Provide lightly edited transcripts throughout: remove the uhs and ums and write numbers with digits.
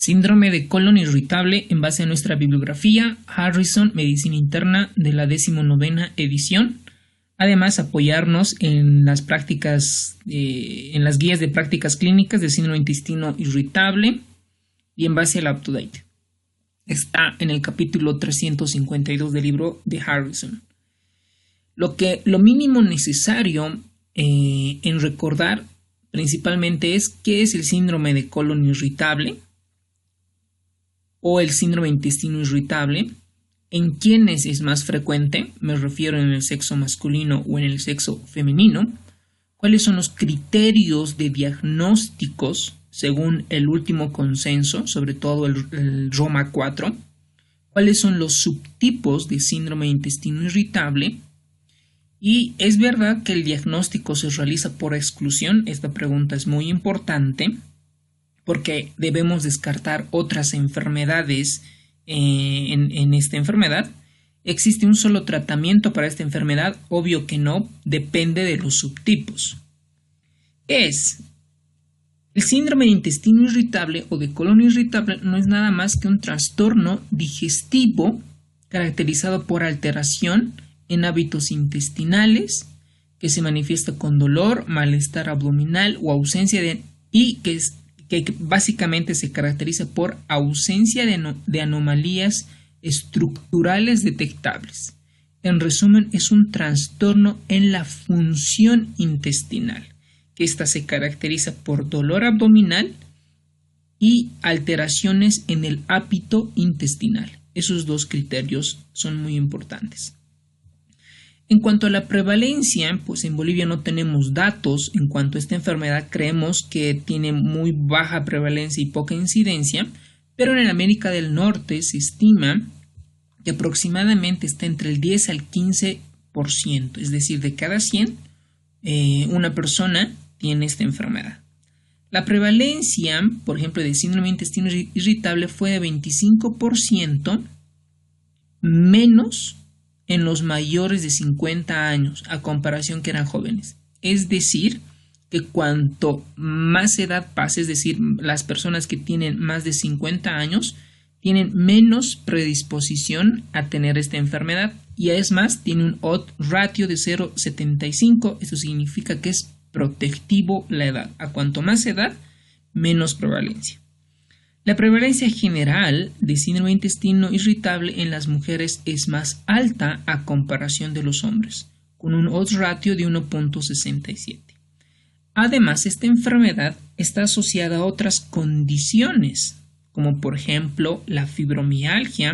Síndrome de colon irritable en base a nuestra bibliografía, Harrison, Medicina Interna de la 19ª edición. Además, apoyarnos en las prácticas, en las guías de prácticas clínicas de síndrome de intestino irritable y en base a la UpToDate. Está en el capítulo 352 del libro de Harrison. Lo mínimo necesario en recordar principalmente es qué es el síndrome de colon irritable o el síndrome de intestino irritable, en quiénes es más frecuente, me refiero en el sexo masculino o en el sexo femenino, cuáles son los criterios de diagnósticos según el último consenso, sobre todo el Roma 4, cuáles son los subtipos de síndrome de intestino irritable. Y es verdad que el diagnóstico se realiza por exclusión. Esta pregunta es muy importante porque debemos descartar otras enfermedades en esta enfermedad. ¿Existe un solo tratamiento para esta enfermedad? Obvio que no, depende de los subtipos. El síndrome de intestino irritable o de colon irritable no es nada más que un trastorno digestivo caracterizado por alteración en hábitos intestinales que se manifiesta con dolor, malestar abdominal o ausencia que básicamente se caracteriza por ausencia de anomalías estructurales detectables. En resumen, es un trastorno en la función intestinal, que ésta se caracteriza por dolor abdominal y alteraciones en el hábito intestinal. Esos dos criterios son muy importantes. En cuanto a la prevalencia, pues en Bolivia no tenemos datos en cuanto a esta enfermedad. Creemos que tiene muy baja prevalencia y poca incidencia, pero en América del Norte se estima que aproximadamente está entre el 10 al 15%, es decir, de cada 100, una persona tiene esta enfermedad. La prevalencia, por ejemplo, de síndrome de intestino irritable fue de 25% menos en los mayores de 50 años a comparación que eran jóvenes. Es decir, que cuanto más edad pase, es decir, las personas que tienen más de 50 años tienen menos predisposición a tener esta enfermedad y es más, tiene un odds ratio de 0,75. Eso significa que es protectivo la edad. A cuanto más edad, menos prevalencia. La prevalencia general de síndrome de intestino irritable en las mujeres es más alta a comparación de los hombres, con un odds ratio de 1,67. Además, esta enfermedad está asociada a otras condiciones, como por ejemplo la fibromialgia,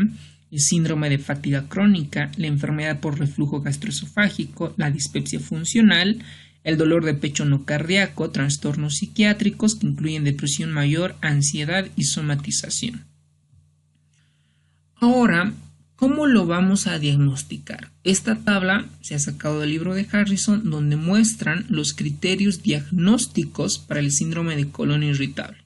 el síndrome de fatiga crónica, la enfermedad por reflujo gastroesofágico, la dispepsia funcional, el dolor de pecho no cardíaco, trastornos psiquiátricos que incluyen depresión mayor, ansiedad y somatización. Ahora, ¿cómo lo vamos a diagnosticar? Esta tabla se ha sacado del libro de Harrison, donde muestran los criterios diagnósticos para el síndrome de colon irritable.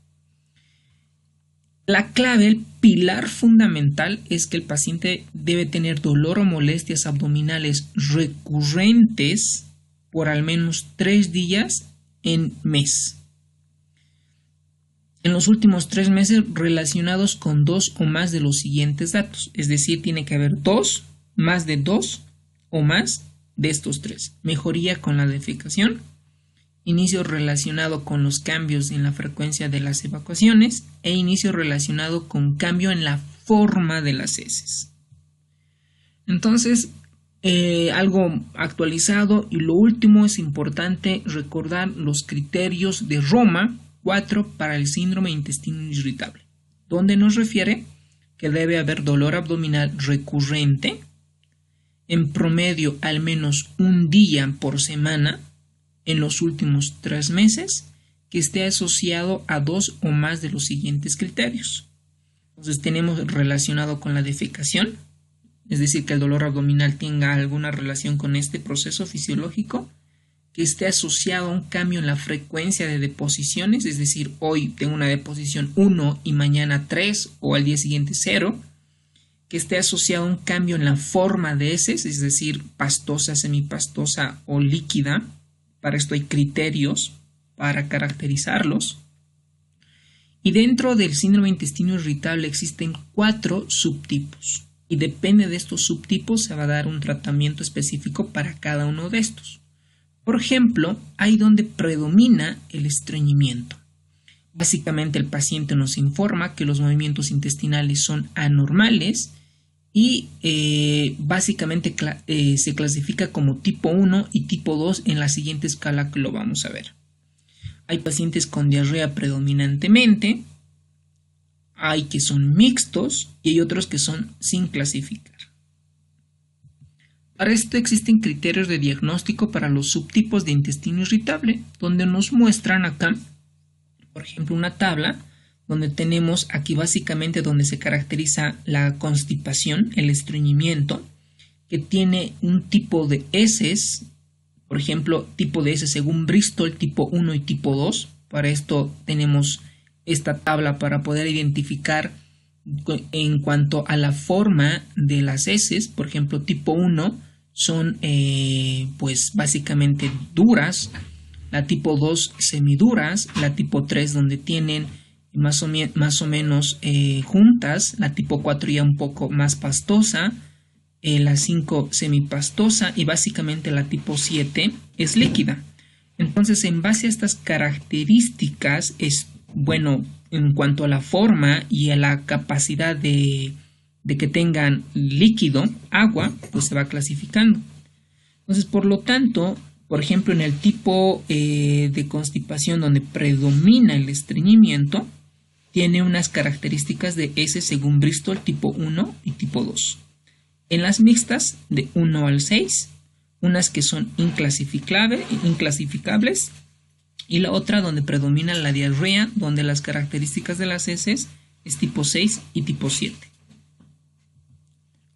La clave, el pilar fundamental es que el paciente debe tener dolor o molestias abdominales recurrentes por al menos 3 días en mes. En los últimos 3 meses relacionados con 2 o más de los siguientes datos. Es decir, tiene que haber más de 2 o más de estos 3. Mejoría con la defecación. Inicio relacionado con los cambios en la frecuencia de las evacuaciones. E inicio relacionado con cambio en la forma de las heces. Entonces, algo actualizado, y lo último, es importante recordar los criterios de Roma 4 para el síndrome de intestino irritable, donde nos refiere que debe haber dolor abdominal recurrente, en promedio al menos un día por semana en los últimos 3 meses, que esté asociado a 2 o más de los siguientes criterios. Entonces tenemos relacionado con la defecación, es decir, que el dolor abdominal tenga alguna relación con este proceso fisiológico, que esté asociado a un cambio en la frecuencia de deposiciones, es decir, hoy tengo una deposición 1 y mañana 3 o al día siguiente 0, que esté asociado a un cambio en la forma de heces, es decir, pastosa, semipastosa o líquida. Para esto hay criterios para caracterizarlos. Y dentro del síndrome de intestino irritable existen 4 subtipos. Y depende de estos subtipos se va a dar un tratamiento específico para cada uno de estos. Por ejemplo, hay donde predomina el estreñimiento. Básicamente el paciente nos informa que los movimientos intestinales son anormales y básicamente se clasifica como tipo 1 y tipo 2 en la siguiente escala que lo vamos a ver. Hay pacientes con diarrea predominantemente, hay que son mixtos y hay otros que son sin clasificar. Para esto existen criterios de diagnóstico para los subtipos de intestino irritable, donde nos muestran acá, por ejemplo, una tabla donde tenemos aquí básicamente donde se caracteriza la constipación, el estreñimiento, que tiene un tipo de heces, por ejemplo, tipo de heces según Bristol, tipo 1 y tipo 2. Para esto tenemos esta tabla para poder identificar en cuanto a la forma de las heces. Por ejemplo, tipo 1 son pues básicamente duras, la tipo 2 semiduras, la tipo 3 donde tienen más o menos juntas, la tipo 4 ya un poco más pastosa, la 5 semipastosa y básicamente la tipo 7 es líquida. Entonces, en base a estas características, en cuanto a la forma y a la capacidad de que tengan líquido, agua, pues se va clasificando. Entonces, por lo tanto, por ejemplo, en el tipo de constipación donde predomina el estreñimiento, tiene unas características de S según Bristol tipo 1 y tipo 2. En las mixtas, de 1 al 6, unas que son inclasificables, y la otra donde predomina la diarrea, donde las características de las heces es tipo 6 y tipo 7.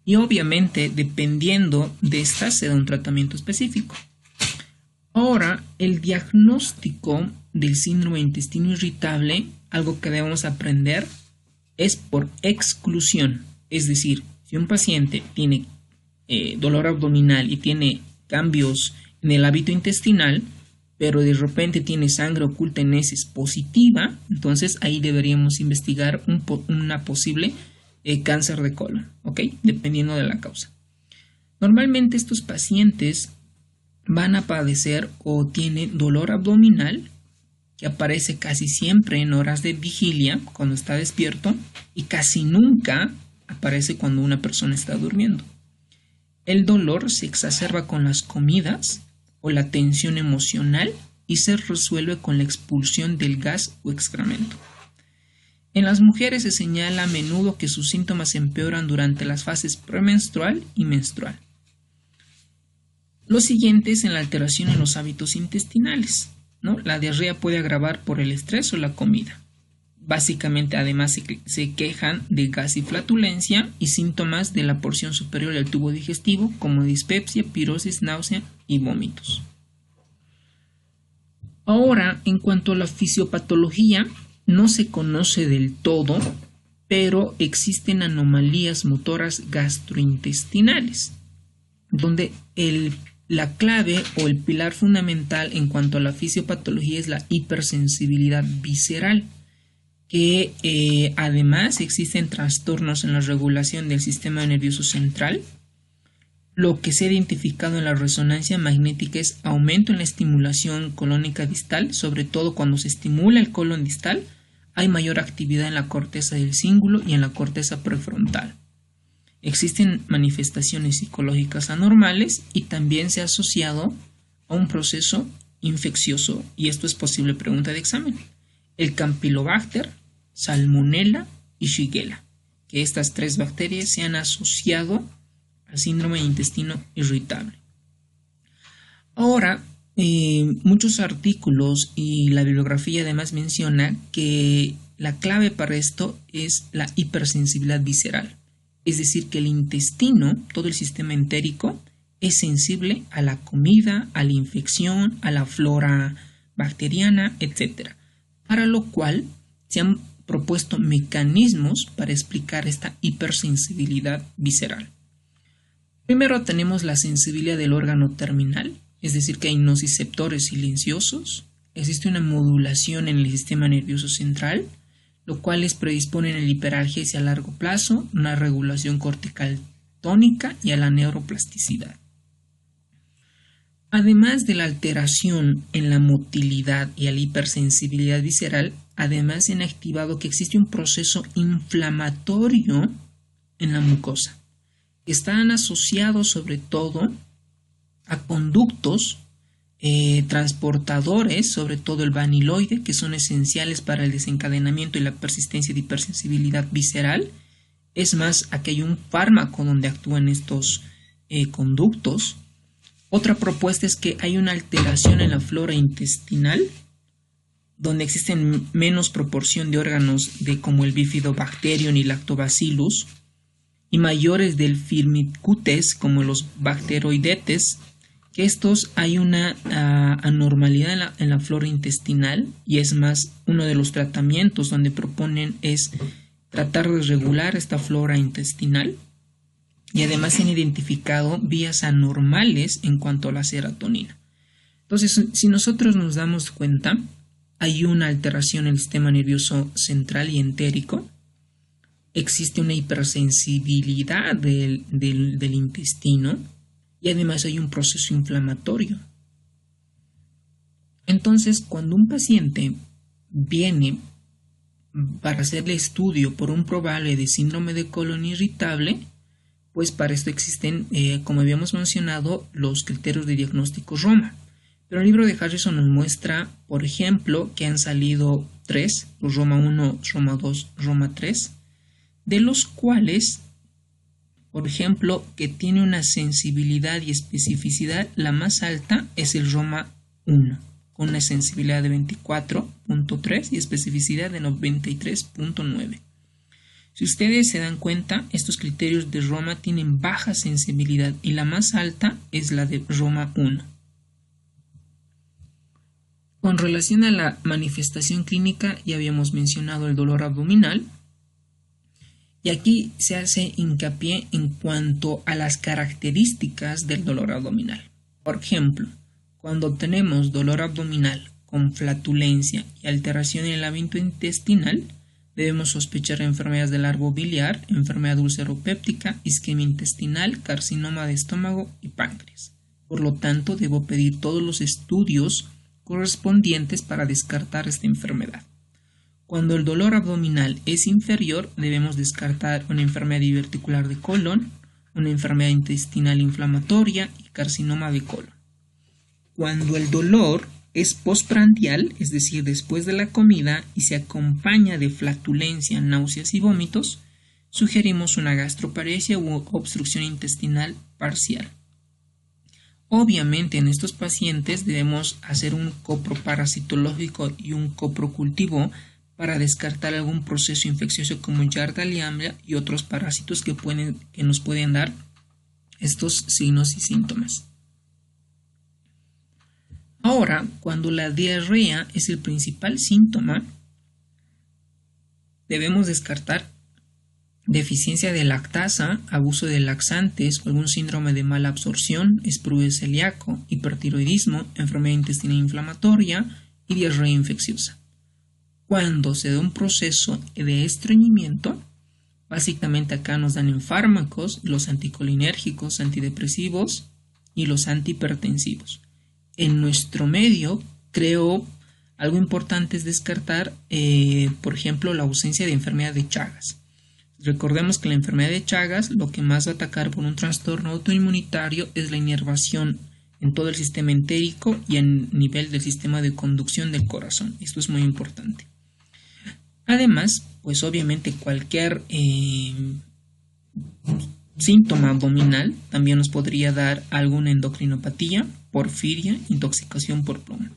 Y obviamente, dependiendo de estas, se da un tratamiento específico. Ahora, el diagnóstico del síndrome de intestino irritable, algo que debemos aprender, es por exclusión. Es decir, si un paciente tiene dolor abdominal y tiene cambios en el hábito intestinal, pero de repente tiene sangre oculta en heces positiva, entonces ahí deberíamos investigar una posible cáncer de colon, ¿ok? Dependiendo de la causa. Normalmente estos pacientes van a padecer o tienen dolor abdominal que aparece casi siempre en horas de vigilia cuando está despierto y casi nunca aparece cuando una persona está durmiendo. El dolor se exacerba con las comidas o la tensión emocional y se resuelve con la expulsión del gas o excremento. En las mujeres se señala a menudo que sus síntomas empeoran durante las fases premenstrual y menstrual. Lo siguiente es en la alteración en los hábitos intestinales, ¿no? La diarrea puede agravar por el estrés o la comida. Básicamente, además, se quejan de gas y flatulencia y síntomas de la porción superior del tubo digestivo como dispepsia, pirosis, náusea y vómitos. Ahora, en cuanto a la fisiopatología, no se conoce del todo, pero existen anomalías motoras gastrointestinales, donde la clave o el pilar fundamental en cuanto a la fisiopatología es la hipersensibilidad visceral, que además existen trastornos en la regulación del sistema nervioso central. Lo que se ha identificado en la resonancia magnética es aumento en la estimulación colónica distal, sobre todo cuando se estimula el colon distal, hay mayor actividad en la corteza del cíngulo y en la corteza prefrontal. Existen manifestaciones psicológicas anormales y también se ha asociado a un proceso infeccioso, y esto es posible pregunta de examen. El Campylobacter, Salmonella y Shigella, que estas 3 bacterias se han asociado al síndrome de intestino irritable. Ahora, muchos artículos y la bibliografía además menciona que la clave para esto es la hipersensibilidad visceral, es decir, que el intestino, todo el sistema entérico, es sensible a la comida, a la infección, a la flora bacteriana, etc. Para lo cual se han propuesto mecanismos para explicar esta hipersensibilidad visceral. Primero tenemos la sensibilidad del órgano terminal, es decir, que hay nociceptores silenciosos, existe una modulación en el sistema nervioso central, lo cual les predisponen a la hiperalgesia a largo plazo, una regulación cortical tónica y a la neuroplasticidad. Además de la alteración en la motilidad y a la hipersensibilidad visceral, además se han activado que existe un proceso inflamatorio en la mucosa. Están asociados sobre todo a conductos transportadores, sobre todo el vaniloide, que son esenciales para el desencadenamiento y la persistencia de hipersensibilidad visceral. Es más, aquí hay un fármaco donde actúan estos conductos. Otra propuesta es que hay una alteración en la flora intestinal, donde existen menos proporción de órganos como el Bifidobacterium y Lactobacillus, y mayores del Firmicutes, como los Bacteroidetes, que estos hay una anormalidad en la flora intestinal, y es más, uno de los tratamientos donde proponen es tratar de regular esta flora intestinal, y además se han identificado vías anormales en cuanto a la serotonina. Entonces, si nosotros nos damos cuenta, hay una alteración en el sistema nervioso central y entérico, existe una hipersensibilidad del intestino, y además hay un proceso inflamatorio. Entonces, cuando un paciente viene para hacerle estudio por un probable de síndrome de colon irritable, pues para esto existen, como habíamos mencionado, los criterios de diagnóstico Roma. Pero el libro de Harrison nos muestra, por ejemplo, que han salido 3, los Roma 1, Roma 2, Roma 3, de los cuales, por ejemplo, que tiene una sensibilidad y especificidad, la más alta es el Roma 1, con una sensibilidad de 24.3 y especificidad de 93.9. Si ustedes se dan cuenta, estos criterios de Roma tienen baja sensibilidad y la más alta es la de Roma 1. Con relación a la manifestación clínica, ya habíamos mencionado el dolor abdominal. Y aquí se hace hincapié en cuanto a las características del dolor abdominal. Por ejemplo, cuando tenemos dolor abdominal con flatulencia y alteración en el hábito intestinal, debemos sospechar enfermedades del árbol biliar, enfermedad ulceropéptica, isquemia intestinal, carcinoma de estómago y páncreas. Por lo tanto, debo pedir todos los estudios correspondientes para descartar esta enfermedad. Cuando el dolor abdominal es inferior, debemos descartar una enfermedad diverticular de colon, una enfermedad intestinal inflamatoria y carcinoma de colon. Cuando el dolor es postprandial, es decir, después de la comida, y se acompaña de flatulencia, náuseas y vómitos, sugerimos una gastroparesia u obstrucción intestinal parcial. Obviamente en estos pacientes debemos hacer un coproparasitológico y un coprocultivo para descartar algún proceso infeccioso como Yardia y otros parásitos que nos pueden dar estos signos y síntomas. Ahora, cuando la diarrea es el principal síntoma, debemos descartar deficiencia de lactasa, abuso de laxantes o algún síndrome de mala absorción, esprue celíaco, hipertiroidismo, enfermedad intestinal inflamatoria y diarrea infecciosa. Cuando se da un proceso de estreñimiento, básicamente acá nos dan en fármacos los anticolinérgicos, antidepresivos y los antihipertensivos. En nuestro medio, creo, algo importante es descartar, por ejemplo, la ausencia de enfermedad de Chagas. Recordemos que la enfermedad de Chagas lo que más va a atacar por un trastorno autoinmunitario es la inervación en todo el sistema entérico y a nivel del sistema de conducción del corazón. Esto es muy importante. Además, pues obviamente cualquier síntoma abdominal también nos podría dar alguna endocrinopatía, porfiria, intoxicación por plomo.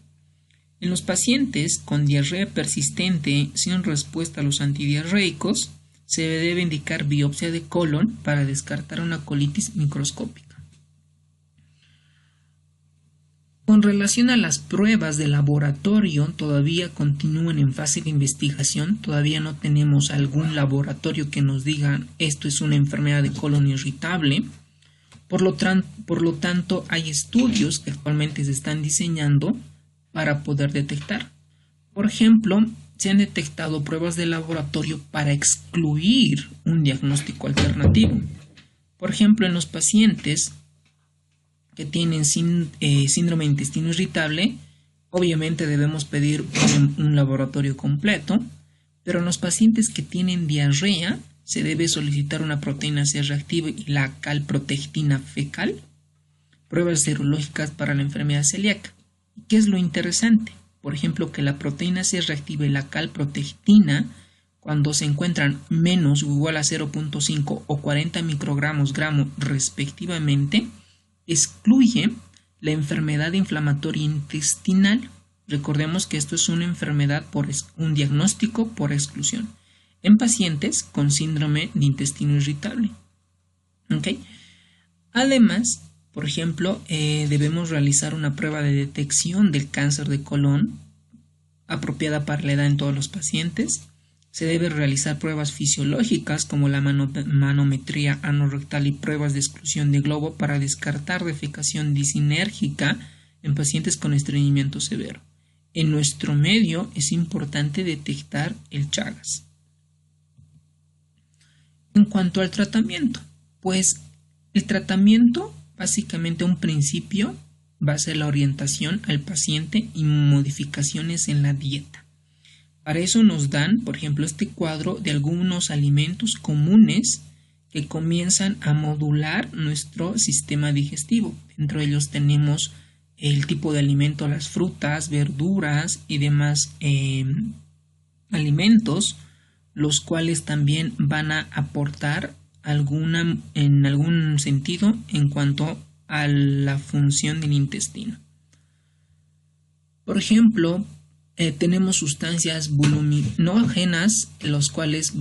En los pacientes con diarrea persistente sin respuesta a los antidiarreicos, se debe indicar biopsia de colon para descartar una colitis microscópica. Con relación a las pruebas de laboratorio, todavía continúan en fase de investigación. Todavía no tenemos algún laboratorio que nos diga esto es una enfermedad de colon irritable. Por lo tanto, hay estudios que actualmente se están diseñando para poder detectar. Por ejemplo, se han detectado pruebas de laboratorio para excluir un diagnóstico alternativo. Por ejemplo, en los pacientes que tienen síndrome de intestino irritable, obviamente debemos pedir un laboratorio completo, pero en los pacientes que tienen diarrea se debe solicitar una proteína C reactiva y la calprotectina fecal, pruebas serológicas para la enfermedad celíaca. ¿Qué es lo interesante? Por ejemplo, que la proteína C reactiva y la calprotectina, cuando se encuentran menos o igual a 0.5 o 40 microgramos gramo respectivamente, excluye la enfermedad inflamatoria intestinal. Recordemos que esto es una enfermedad por un diagnóstico por exclusión en pacientes con síndrome de intestino irritable. ¿Okay? Además, por ejemplo, debemos realizar una prueba de detección del cáncer de colon apropiada para la edad en todos los pacientes. Se debe realizar pruebas fisiológicas como la manometría anorrectal y pruebas de exclusión de globo para descartar defecación disinérgica en pacientes con estreñimiento severo. En nuestro medio es importante detectar el Chagas. En cuanto al tratamiento, pues el tratamiento, básicamente un principio, va a ser la orientación al paciente y modificaciones en la dieta. Para eso nos dan, por ejemplo, este cuadro de algunos alimentos comunes que comienzan a modular nuestro sistema digestivo. Dentro de ellos tenemos el tipo de alimento, las frutas, verduras y demás alimentos, los cuales también van a aportar en algún sentido en cuanto a la función del intestino. Por ejemplo, tenemos sustancias voluminógenas, los cuales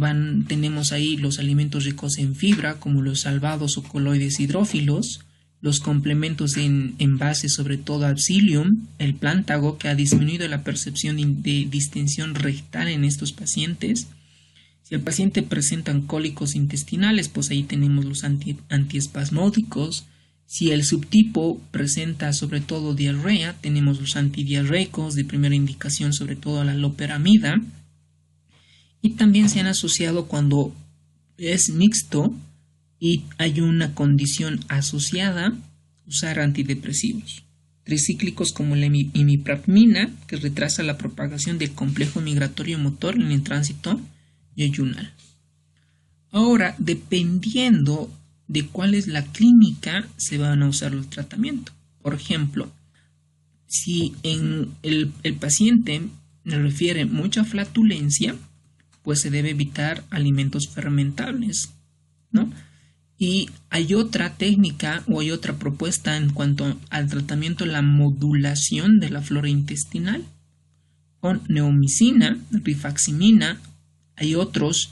tenemos ahí los alimentos ricos en fibra, como los salvados o coloides hidrófilos, los complementos en base, sobre todo al psyllium, el plántago, que ha disminuido la percepción de distensión rectal en estos pacientes. Si el paciente presenta cólicos intestinales, pues ahí tenemos los antiespasmódicos. Si el subtipo presenta sobre todo diarrea, tenemos los antidiarreicos de primera indicación, sobre todo la loperamida. Y también se han asociado cuando es mixto y hay una condición asociada, usar antidepresivos. Tricíclicos como la imipramina, que retrasa la propagación del complejo migratorio motor en el tránsito yeyunal. Ahora, dependiendo de cuál es la clínica, se van a usar los tratamientos. Por ejemplo, si en el paciente refiere mucha flatulencia, pues se debe evitar alimentos fermentables, ¿no? Y hay otra técnica o hay otra propuesta en cuanto al tratamiento, la modulación de la flora intestinal con neomicina, rifaximina. Hay otros,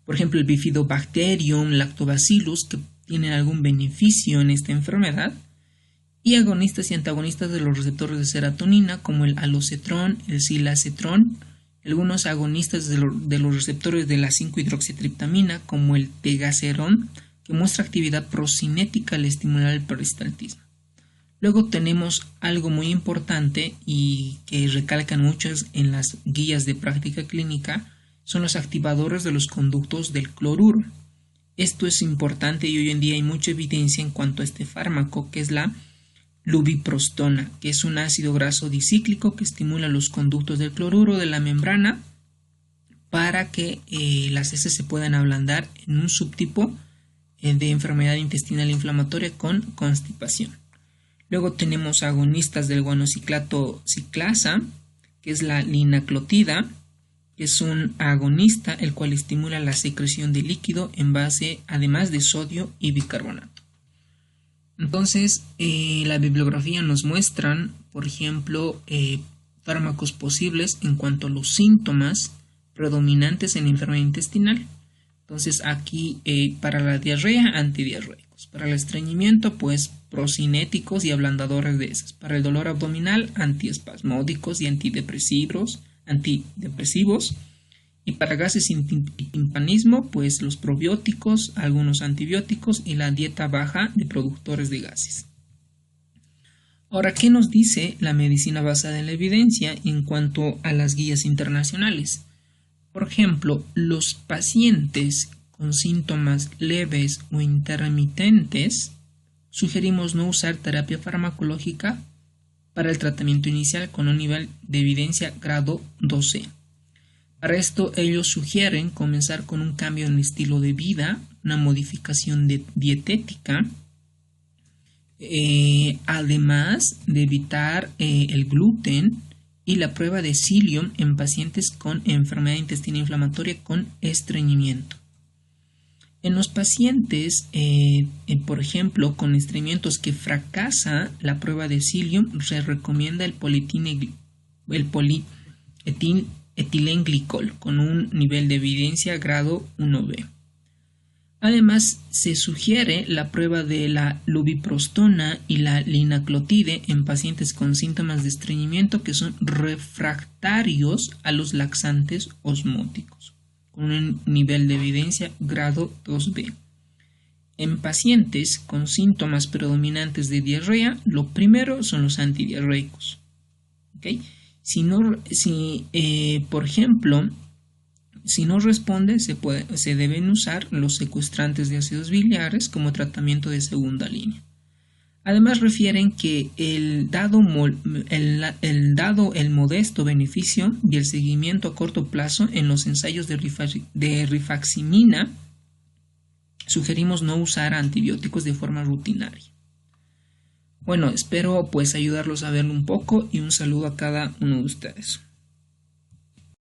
por ejemplo, el Bifidobacterium, Lactobacillus, que tienen algún beneficio en esta enfermedad, y agonistas y antagonistas de los receptores de serotonina, como el alocetrón, el silacetrón, algunos agonistas de los receptores de la 5-hidroxitriptamina, como el tegaserón, que muestra actividad procinética al estimular el peristaltismo. Luego tenemos algo muy importante y que recalcan muchos en las guías de práctica clínica, son los activadores de los conductos del cloruro. Esto es importante y hoy en día hay mucha evidencia en cuanto a este fármaco, que es la lubiprostona, que es un ácido graso dicíclico que estimula los conductos del cloruro de la membrana para que las heces se puedan ablandar en un subtipo de enfermedad intestinal inflamatoria con constipación. Luego tenemos agonistas del guanociclato ciclasa, que es la linaclotida, que es un agonista el cual estimula la secreción de líquido en base además de sodio y bicarbonato. Entonces, la bibliografía nos muestran, por ejemplo, fármacos posibles en cuanto a los síntomas predominantes en la enfermedad intestinal. Entonces, aquí para la diarrea, antidiarreicos. Para el estreñimiento, pues procinéticos y ablandadores de heces. Para el dolor abdominal, antiespasmódicos y antidepresivos. Y para gases y timpanismo, pues los probióticos, algunos antibióticos y la dieta baja de productores de gases. Ahora, ¿qué nos dice la medicina basada en la evidencia en cuanto a las guías internacionales? Por ejemplo, los pacientes con síntomas leves o intermitentes, sugerimos no usar terapia farmacológica para el tratamiento inicial con un nivel de evidencia grado 2C. Para esto, ellos sugieren comenzar con un cambio en el estilo de vida, una modificación dietética, además de evitar el gluten y la prueba de psyllium en pacientes con enfermedad intestinal inflamatoria con estreñimiento. En los pacientes, por ejemplo, con estreñimientos que fracasa la prueba de psyllium, se recomienda el polietilenglicol con un nivel de evidencia grado 1B. Además, se sugiere la prueba de la lubiprostona y la linaclotide en pacientes con síntomas de estreñimiento que son refractarios a los laxantes osmóticos, con un nivel de evidencia grado 2B. En pacientes con síntomas predominantes de diarrea, lo primero son los antidiarreicos. ¿Okay? Por ejemplo, si no responde, se deben usar los secuestrantes de ácidos biliares como tratamiento de segunda línea. Además, refieren que dado el modesto beneficio y el seguimiento a corto plazo en los ensayos de rifaximina, sugerimos no usar antibióticos de forma rutinaria. Bueno, espero ayudarlos a verlo un poco y un saludo a cada uno de ustedes.